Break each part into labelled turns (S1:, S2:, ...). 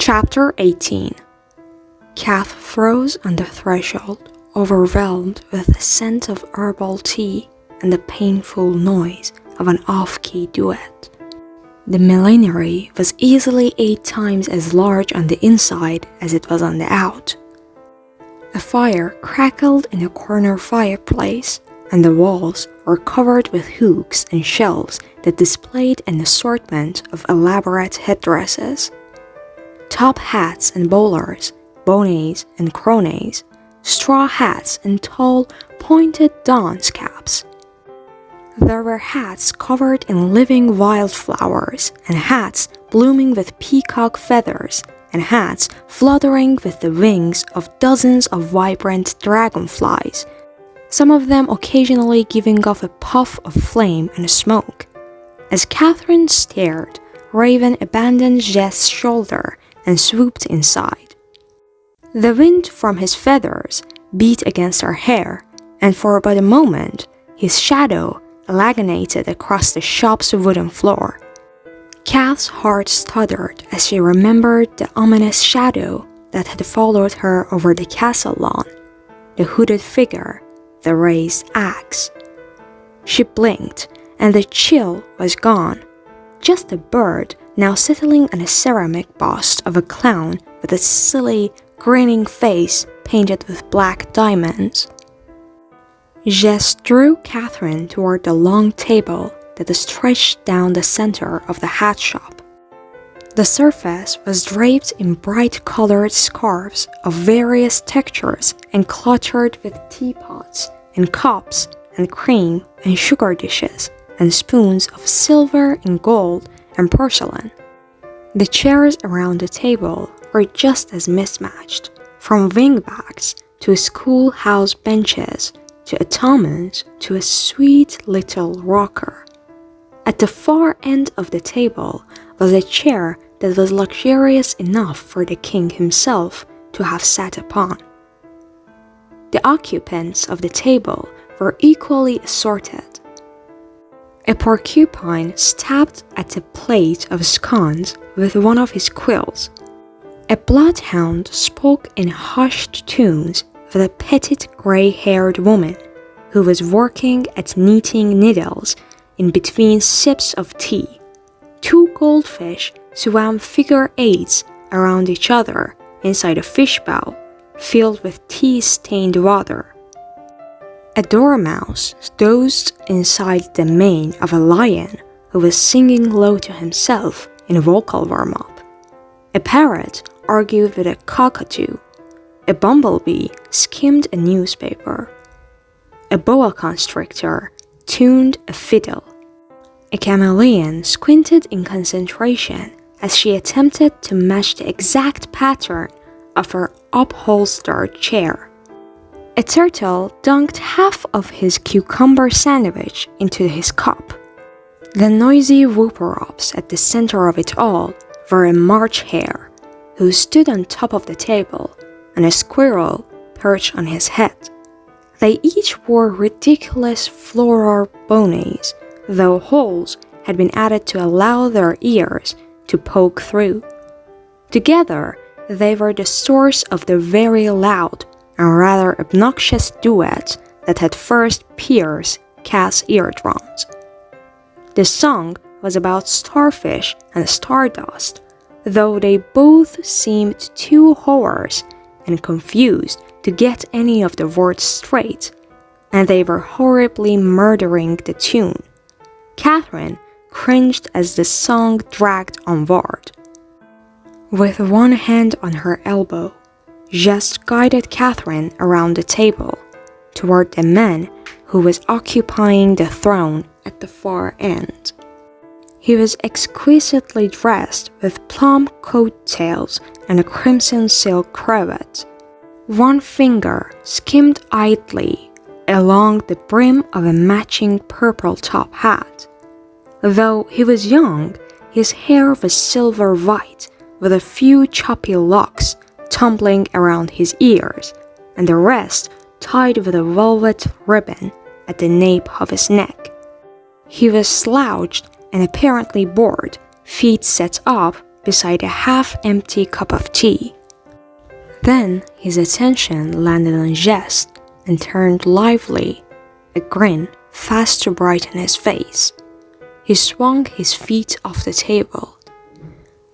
S1: Chapter 18. Kath froze on the threshold, overwhelmed with the scent of herbal tea and the painful noise of an off-key duet. The millinery was easily 8 times as large on the inside as it was on the out. A fire crackled in a corner fireplace, and the walls were covered with hooks and shelves that displayed an assortment of elaborate headdresses. Top hats and bowlers, bonnets and cronets, straw hats and tall, pointed Don's caps. There were hats covered in living wildflowers, and hats blooming with peacock feathers, and hats fluttering with the wings of dozens of vibrant dragonflies, some of them occasionally giving off a puff of flame and smoke. As Catherine stared, Raven abandoned Jess's shoulder and swooped inside. The wind from his feathers beat against her hair, and for but a moment, his shadow laganated across the shop's wooden floor. Kath's heart stuttered as she remembered the ominous shadow that had followed her over the castle lawn, the hooded figure, the raised axe. She blinked, and the chill was gone. Just a bird now settling on a ceramic bust of a clown with a silly, grinning face painted with black diamonds. Jess drew Catherine toward the long table that stretched down the center of the hat shop. The surface was draped in bright-colored scarves of various textures and cluttered with teapots and cups and cream and sugar dishes and spoons of silver and gold and porcelain. The chairs around the table were just as mismatched, from wingbacks to schoolhouse benches to ottomans to a sweet little rocker. At the far end of the table was a chair that was luxurious enough for the king himself to have sat upon. The occupants of the table were equally assorted. A porcupine stabbed at a plate of scones with one of his quills. A bloodhound spoke in hushed tones with a petite gray-haired woman who was working at knitting needles in between sips of tea. 2 goldfish swam figure 8s around each other inside a fish bowl filled with tea-stained water. A dormouse dozed inside the mane of a lion who was singing low to himself in vocal warm-up. A parrot argued with a cockatoo. A bumblebee skimmed a newspaper. A boa constrictor tuned a fiddle. A chameleon squinted in concentration as she attempted to match the exact pattern of her upholstered chair. A turtle dunked half of his cucumber sandwich into his cup. The noisy whooper-ups at the center of it all were a March hare, who stood on top of the table, and a squirrel perched on his head. They each wore ridiculous floral bonnets, though holes had been added to allow their ears to poke through. Together, they were the source of the very loud and rather obnoxious duet that had first pierced Kath's eardrums. The song was about starfish and stardust, though they both seemed too hoarse and confused to get any of the words straight, and they were horribly murdering the tune. Catherine cringed as the song dragged onward. With one hand on her elbow, Jess guided Catherine around the table, toward the man who was occupying the throne at the far end. He was exquisitely dressed with plum coattails and a crimson silk cravat. One finger skimmed idly along the brim of a matching purple top hat. Though he was young, his hair was silver white with a few choppy locks tumbling around his ears, and the rest tied with a velvet ribbon at the nape of his neck. He was slouched and apparently bored, feet set up beside a half-empty cup of tea. Then his attention landed on Geste and turned lively, a grin fast to brighten his face. He swung his feet off the table.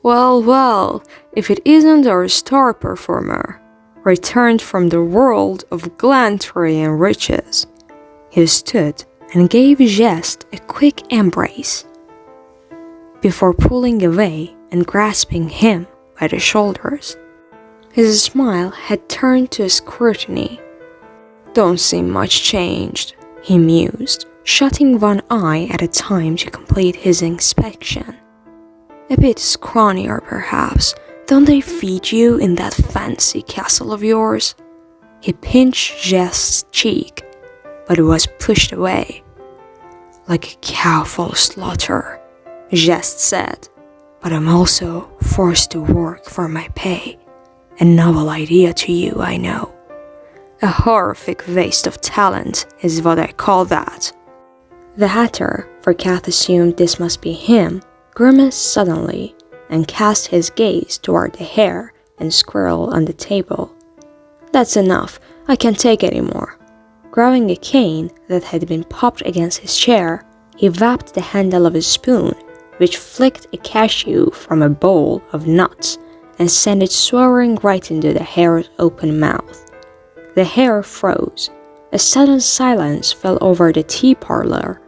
S1: "Well, well, if it isn't our star performer, returned from the world of gallantry and riches." He stood and gave Geste a quick embrace, before pulling away and grasping him by the shoulders. His smile had turned to scrutiny. "Don't seem much changed," he mused, shutting one eye at a time to complete his inspection. "A bit scrawnier, perhaps. Don't they feed you in that fancy castle of yours?" He pinched Geste's cheek, but it was pushed away. "Like a cow full slaughter," Geste said, "but I'm also forced to work for my pay. A novel idea to you, I know. A horrific waste of talent is what I call that." The Hatter, for Kath assumed this must be him, grimaced suddenly and cast his gaze toward the hare and squirrel on the table. "That's enough. I can't take any more." Grabbing a cane that had been popped against his chair, he whapped the handle of his spoon, which flicked a cashew from a bowl of nuts, and sent it soaring right into the hare's open mouth. The hare froze. A sudden silence fell over the tea parlor.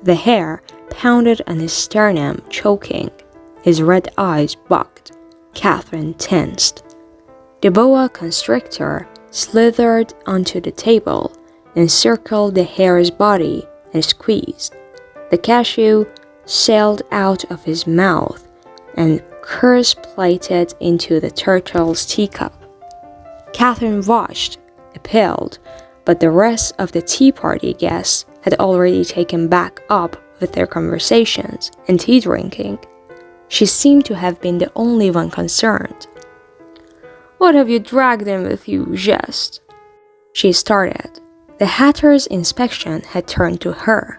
S1: The hare pounded on his sternum, choking. His red eyes bugged. Catherine tensed. The boa constrictor slithered onto the table, encircled the hare's body, and squeezed. The cashew sailed out of his mouth and curse-plated into the turtle's teacup. Catherine watched, appalled, but the rest of the tea party guests had already taken back up with their conversations and tea drinking. She seemed to have been the only one concerned. "What have you dragged in with you, Geste?" She started. The Hatter's inspection had turned to her.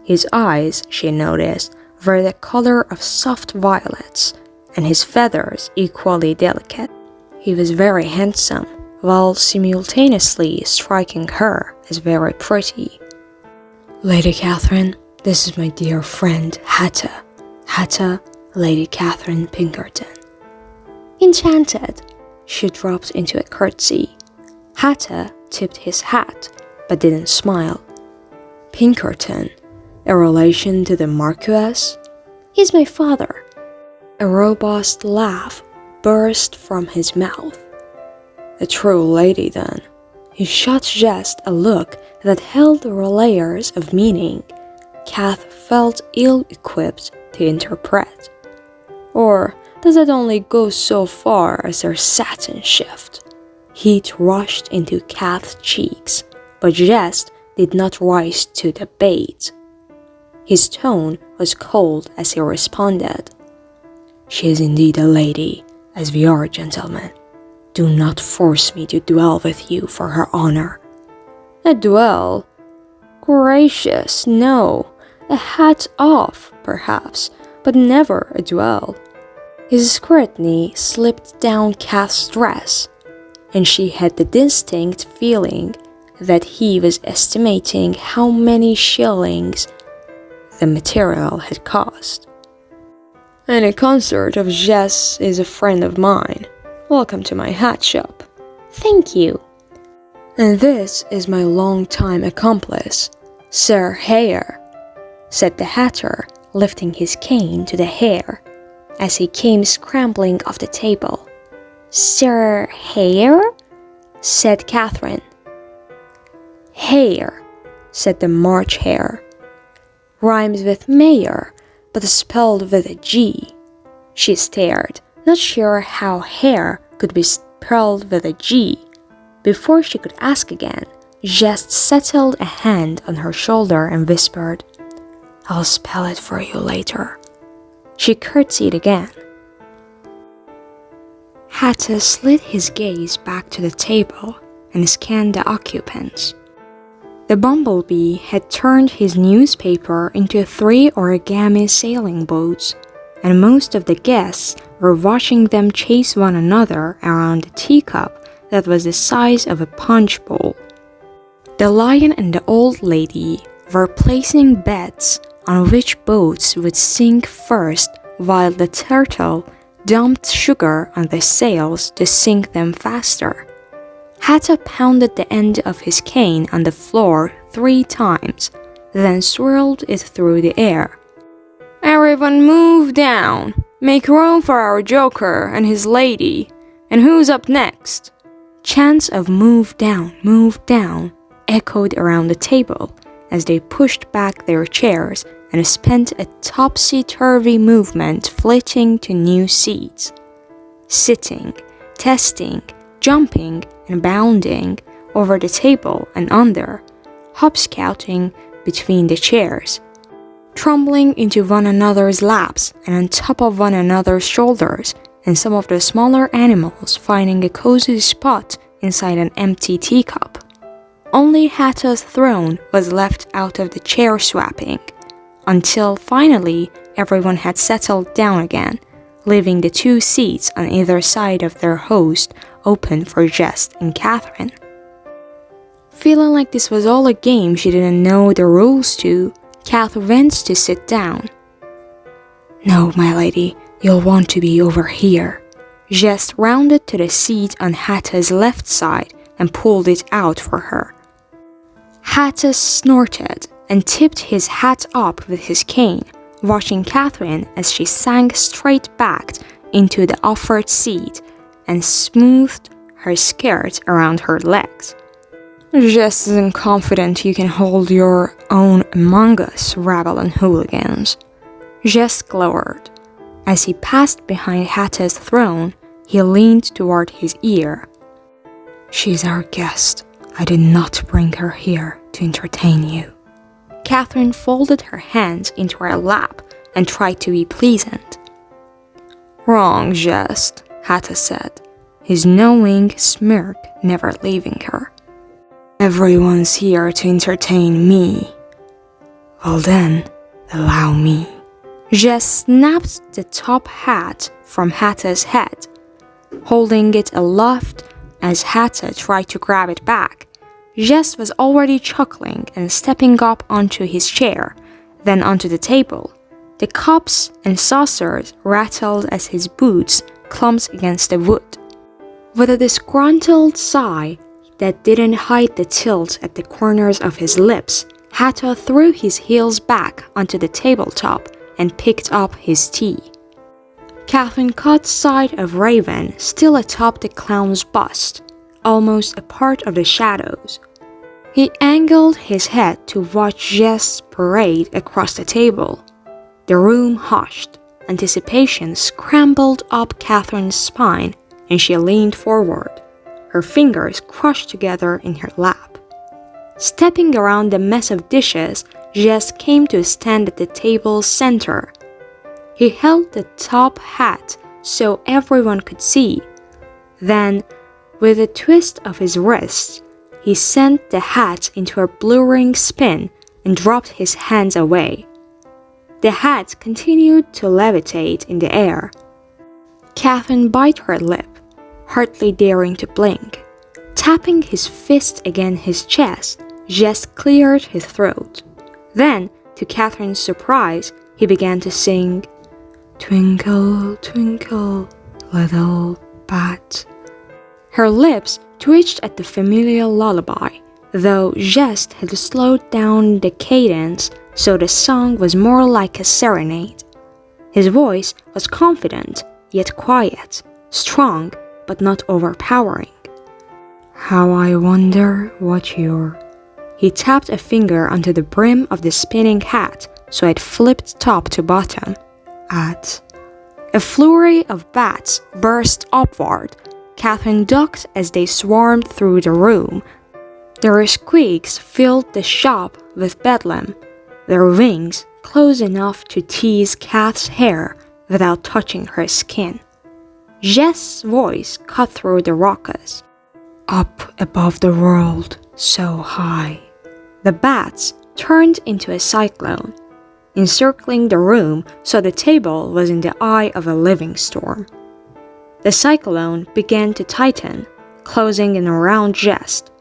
S1: His eyes, she noticed, were the color of soft violets, and his feathers equally delicate. He was very handsome, while simultaneously striking her as very pretty. "Lady Catherine, this is my dear friend Hatta. Hatta, Lady Catherine Pinkerton." Enchanted, she dropped into a curtsy. Hatta tipped his hat, but didn't smile. "Pinkerton, a relation to the Marquess?" "He's my father." A robust laugh burst from his mouth. "A true lady, then." He shot Geste a look that held layers of meaning Kath felt ill-equipped to interpret. "Or does it only go so far as her satin shift?" Heat rushed into Kath's cheeks, but Geste did not rise to the bait. His tone was cold as he responded. "She is indeed a lady, as we are gentlemen. Do not force me to duel with you for her honor." "A duel? Gracious, no. A hat off, perhaps, but never a duel." His scrutiny slipped down Kath's dress, and she had the distinct feeling that he was estimating how many shillings the material had cost. "Any consort of Geste is a friend of mine. Welcome to my hat shop." "Thank you." "And this is my long-time accomplice, Sir Hare," said the Hatter, lifting his cane to the hare as he came scrambling off the table. "Sir Hare?" said Catherine. "Hare," said the March Hare. "Rhymes with mayor, but spelled with a G." She stared, not sure how hare could be spelled with a G. Before she could ask again, Geste settled a hand on her shoulder and whispered, "I'll spell it for you later." She curtsied again. Hatta slid his gaze back to the table and scanned the occupants. The bumblebee had turned his newspaper into 3 origami sailing boats, and most of the guests were watching them chase one another around a teacup that was the size of a punch bowl. The lion and the old lady were placing bets on which boats would sink first, while the turtle dumped sugar on the sails to sink them faster. Hatta pounded the end of his cane on the floor 3 times, then swirled it through the air. "Everyone move down! Make room for our joker and his lady! And who's up next?" Chants of move down echoed around the table as they pushed back their chairs and spent a topsy-turvy movement flitting to new seats. Sitting, testing, jumping, and bounding over the table and under, hopscotching between the chairs, tumbling into one another's laps and on top of one another's shoulders, and some of the smaller animals finding a cozy spot inside an empty teacup. Only Hatta's throne was left out of the chair swapping, until finally everyone had settled down again, leaving the 2 seats on either side of their host open for Jess and Catherine. Feeling like this was all a game she didn't know the rules to, Kath went to sit down. "No, my lady, you'll want to be over here." Jess rounded to the seat on Hatta's left side and pulled it out for her. Hatta snorted and tipped his hat up with his cane, watching Catherine as she sank straight-backed into the offered seat and smoothed her skirt around her legs. "Jess isn't confident you can hold your own among us, rabble and hooligans." Jess glowered. As he passed behind Hatta's throne, he leaned toward his ear. "She's our guest. I did not bring her here to entertain you." Catherine folded her hands into her lap and tried to be pleasant. "Wrong, Jess," Hatta said, his knowing smirk never leaving her. "Everyone's here to entertain me." "Well then, allow me." Jess snapped the top hat from Hatta's head, holding it aloft as Hatta tried to grab it back. Jess was already chuckling and stepping up onto his chair, then onto the table. The cups and saucers rattled as his boots clumped against the wood. With a disgruntled sigh that didn't hide the tilt at the corners of his lips, Hatta threw his heels back onto the tabletop and picked up his tea. Catherine caught sight of Raven still atop the clown's bust, almost a part of the shadows. He angled his head to watch Jess parade across the table. The room hushed. Anticipation scrambled up Catherine's spine, and she leaned forward, her fingers crushed together in her lap. Stepping around the mess of dishes, Jess came to stand at the table's center. He held the top hat so everyone could see. Then, with a twist of his wrist, he sent the hat into a blurring spin and dropped his hands away. The hat continued to levitate in the air. Catherine bit her lip, hardly daring to blink. Tapping his fist against his chest, Jess cleared his throat. Then, to Catherine's surprise, he began to sing, "Twinkle, twinkle, little bat." Her lips twitched at the familiar lullaby, though Jess had slowed down the cadence so the song was more like a serenade. His voice was confident, yet quiet, strong, but not overpowering. "How I wonder what you're..." He tapped a finger onto the brim of the spinning hat so it flipped top to bottom. "At..." A flurry of bats burst upward. Catherine ducked as they swarmed through the room. Their squeaks filled the shop with bedlam, their wings close enough to tease Kath's hair without touching her skin. Jess' voice cut through the ruckus. "Up above the world, so high." The bats turned into a cyclone. encircling the room so the table was in the eye of a living storm. The cyclone began to tighten, closing in around Jest.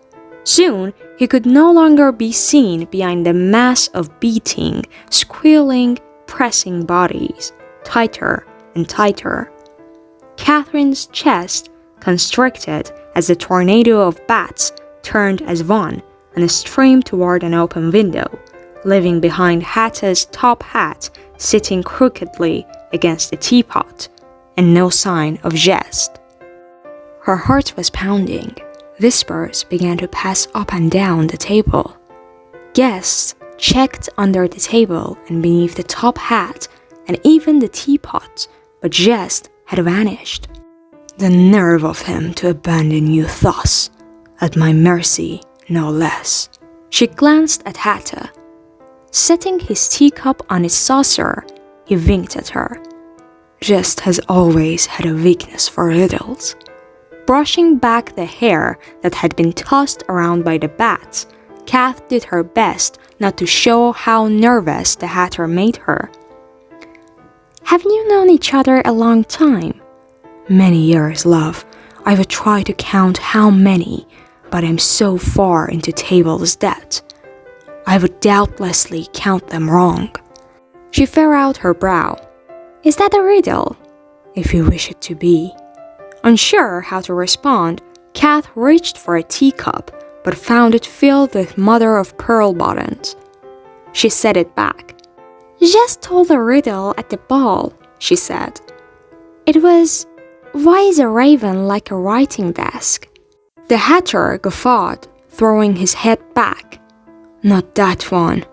S1: Soon, he could no longer be seen behind the mass of beating, squealing, pressing bodies, tighter and tighter. Catherine's chest constricted as the tornado of bats turned as one and streamed toward an open window, leaving behind Hatta's top hat sitting crookedly against the teapot, and no sign of Jest. Her heart was pounding. Whispers began to pass up and down the table. Guests checked under the table and beneath the top hat and even the teapot, but Jest had vanished. The nerve of him to abandon you thus, at my mercy, no less. She glanced at Hatta. Setting his teacup on its saucer, he winked at her. Jest has always had a weakness for riddles. Brushing back the hair that had been tossed around by the bats, Kath did her best not to show how nervous the Hatter made her. Haven't you known each other a long time? Many years, love. I would try to count how many, but I'm so far into tables that I would doubtlessly count them wrong. She furrowed her brow. Is that a riddle? If you wish it to be. Unsure how to respond, Kath reached for a teacup, but found it filled with mother-of-pearl buttons. She set it back. Just told a riddle at the ball, she said. It was, why is a raven like a writing desk? The Hatter guffawed, throwing his head back. Not that one.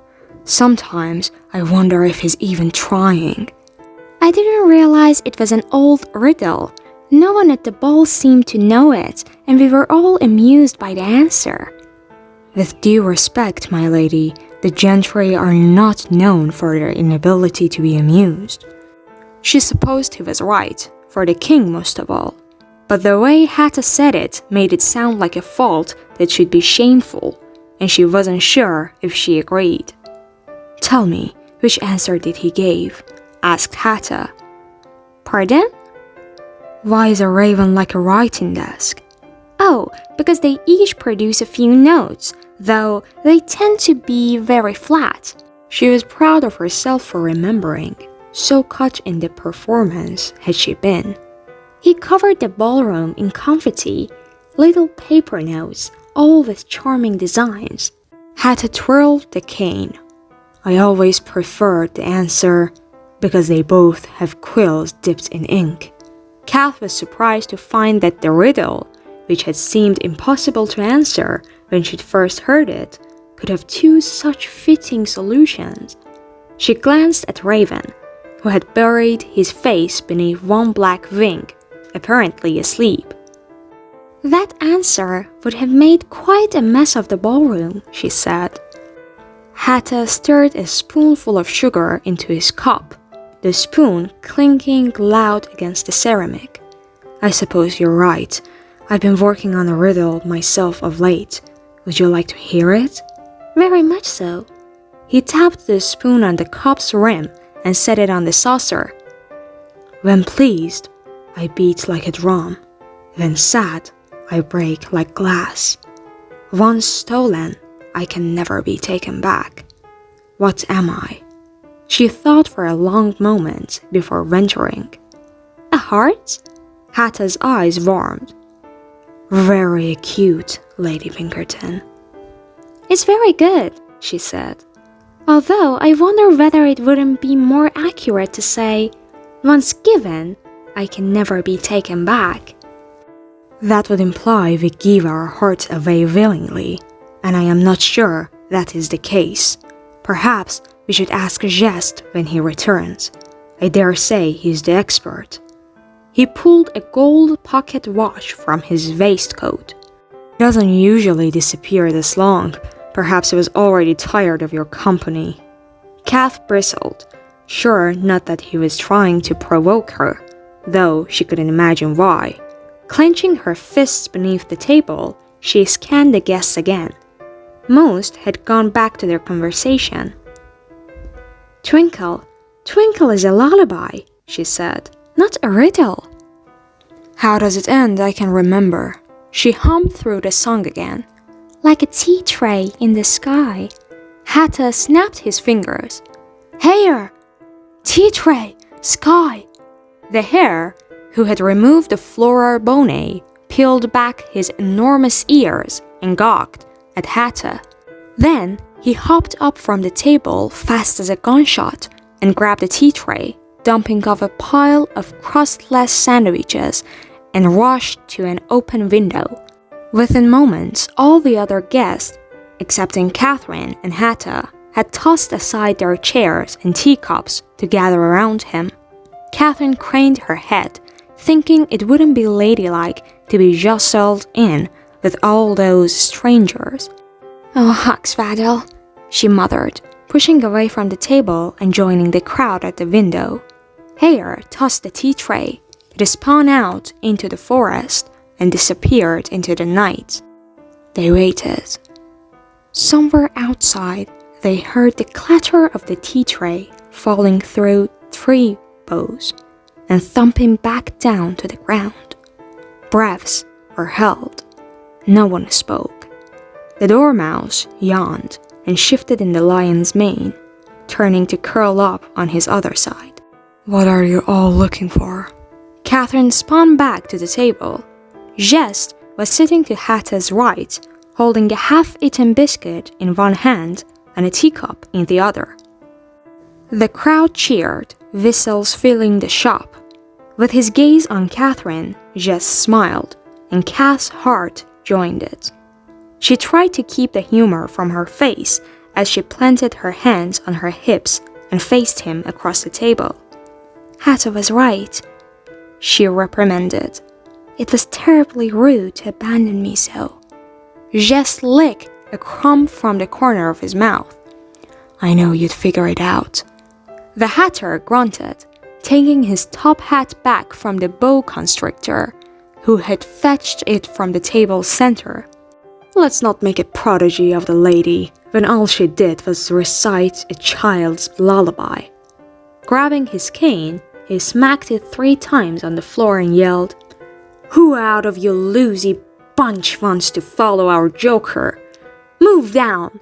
S1: Sometimes I wonder if he's even trying. I didn't realize it was an old riddle. No one at the ball seemed to know it, and we were all amused by the answer. With due respect, my lady, the gentry are not known for their inability to be amused. She supposed he was right, for the king most of all. But the way Hatta said it made it sound like a fault that should be shameful, and she wasn't sure if she agreed. Tell me, which answer did he give? Asked Hatta. Pardon? Why is a raven like a writing desk? Oh, because they each produce a few notes, though they tend to be very flat. She was proud of herself for remembering. So caught in the performance had she been. He covered the ballroom in confetti, little paper notes, all with charming designs. Hatta twirled the cane. I always preferred the answer because they both have quills dipped in ink. Kath was surprised to find that the riddle, which had seemed impossible to answer when she'd first heard it, could have two such fitting solutions. She glanced at Raven, who had buried his face beneath one black wing, apparently asleep. That answer would have made quite a mess of the ballroom, she said. Hatta stirred a spoonful of sugar into his cup, the spoon clinking loud against the ceramic. I suppose you're right. I've been working on a riddle myself of late. Would you like to hear it? Very much so. He tapped the spoon on the cup's rim and set it on the saucer. When pleased, I beat like a drum. When sad, I break like glass. Once stolen, I can never be taken back. What am I? She thought for a long moment before venturing. A heart? Hatta's eyes warmed. Very acute, Lady Pinkerton. It's very good, she said. Although I wonder whether it wouldn't be more accurate to say, once given, I can never be taken back. That would imply we give our hearts away willingly, and I am not sure that is the case. Perhaps we should ask Jest when he returns. I dare say he's the expert. He pulled a gold pocket watch from his waistcoat. It doesn't usually disappear this long. Perhaps he was already tired of your company. Kath bristled, sure not that he was trying to provoke her, though she couldn't imagine why. Clenching her fists beneath the table, she scanned the guests again. Most had gone back to their conversation. Twinkle, twinkle is a lullaby, she said, not a riddle. How does it end? I can remember. She hummed through the song again. Like a tea tray in the sky. Hatter snapped his fingers. Hare! Tea tray! Sky! The hare, who had removed the flora bonnet, peeled back his enormous ears and gawked at Hatter. Then he hopped up from the table fast as a gunshot and grabbed a tea tray, dumping off a pile of crustless sandwiches, and rushed to an open window. Within moments, all the other guests, excepting Catherine and Hatter, had tossed aside their chairs and teacups to gather around him. Catherine craned her head, thinking it wouldn't be ladylike to be jostled in with all those strangers. Oh, Huxwaddle, she muttered, pushing away from the table and joining the crowd at the window. Hare tossed the tea tray. It spun out into the forest and disappeared into the night. They waited. Somewhere outside, they heard the clatter of the tea tray falling through tree boughs and thumping back down to the ground. Breaths were held. No one spoke. The dormouse yawned and shifted in the lion's mane, turning to curl up on his other side. What are you all looking for? Catherine spun back to the table. Geste was sitting to Hatter's right, holding a half-eaten biscuit in one hand and a teacup in the other. The crowd cheered, whistles filling the shop. With his gaze on Catherine, Geste smiled, and Cath's heart joined it. She tried to keep the humor from her face as she planted her hands on her hips and faced him across the table. Hatter was right, she reprimanded. It was terribly rude to abandon me so. Geste licked a crumb from the corner of his mouth. I know you'd figure it out. The Hatter grunted, taking his top hat back from the boa constrictor, who had fetched it from the table's center. Let's not make a prodigy of the lady when all she did was recite a child's lullaby. Grabbing his cane, he smacked it 3 times on the floor and yelled, Who out of you loosey bunch wants to follow our joker? Move down!